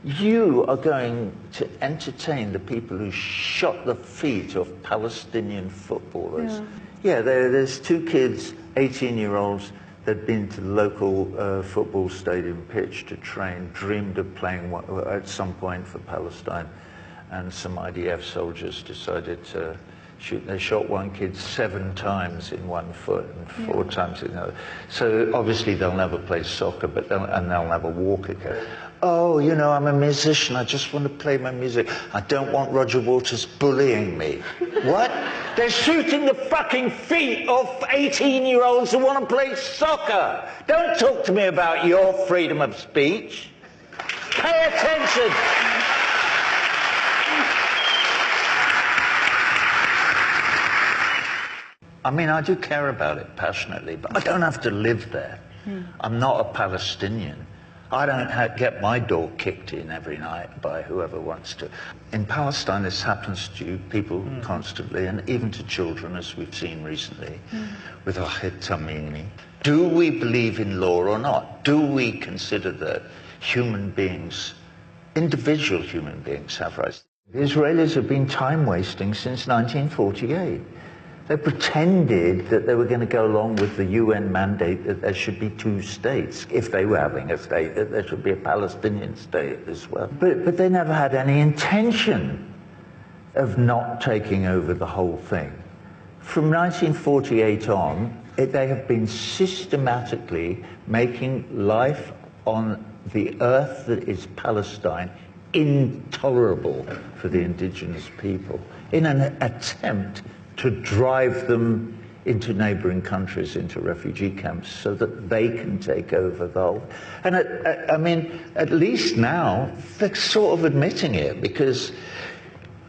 You are going to entertain the people who shot the feet of Palestinian footballers. Yeah, there's two kids, 18-year-olds, that'd been to the local football stadium pitch to train, dreamed of playing at some point for Palestine, and some IDF soldiers decided to shoot. They shot one kid 7 times in one foot and 4 times in the other. So obviously they'll never play soccer, but they'll never walk again. Oh, you know, I'm a musician. I just want to play my music. I don't want Roger Waters bullying me. What? They're shooting the fucking feet of 18-year-olds who want to play soccer. Don't talk to me about your freedom of speech. Pay attention. I mean, I do care about it passionately, but I don't have to live there. I'm not a Palestinian. I don't get my door kicked in every night by whoever wants to. In Palestine, this happens to people constantly, and even to children, as we've seen recently with Wahid Tamimi. Do we believe in law or not? Do we consider that human beings, individual human beings, have rights? The Israelis have been time-wasting since 1948. They pretended that they were going to go along with the UN mandate that there should be 2 states. If they were having a state, that there should be a Palestinian state as well. But they never had any intention of not taking over the whole thing. From 1948 on, they have been systematically making life on the earth that is Palestine intolerable for the indigenous people in an attempt to drive them into neighboring countries, into refugee camps, so that they can take over the whole. And I mean, at least now, they're sort of admitting it, because,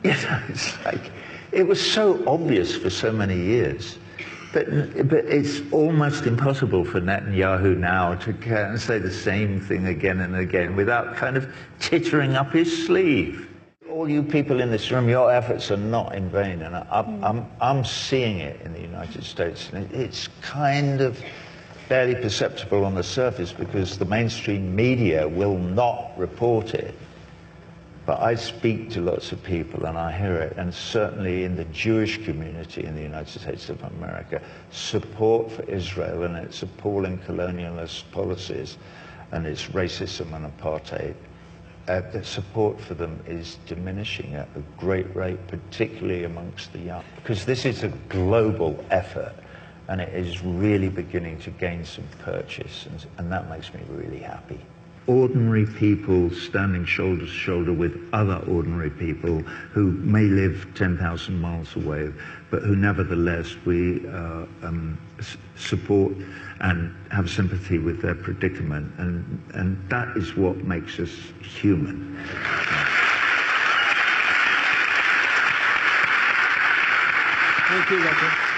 you know, it's like, it was so obvious for so many years. But it's almost impossible for Netanyahu now to say the same thing again and again without kind of tittering up his sleeve. All you people in this room, your efforts are not in vain, and I'm seeing it in the United States, and it's kind of barely perceptible on the surface because the mainstream media will not report it. But I speak to lots of people and I hear it, and certainly in the Jewish community in the United States of America, support for Israel and its appalling colonialist policies and its racism and apartheid, the support for them is diminishing at a great rate, particularly amongst the young. Because this is a global effort, and it is really beginning to gain some purchase, and that makes me really happy. Ordinary people standing shoulder to shoulder with other ordinary people who may live 10,000 miles away, but who nevertheless we support and have sympathy with their predicament, and that is what makes us human. Thank you, Doctor.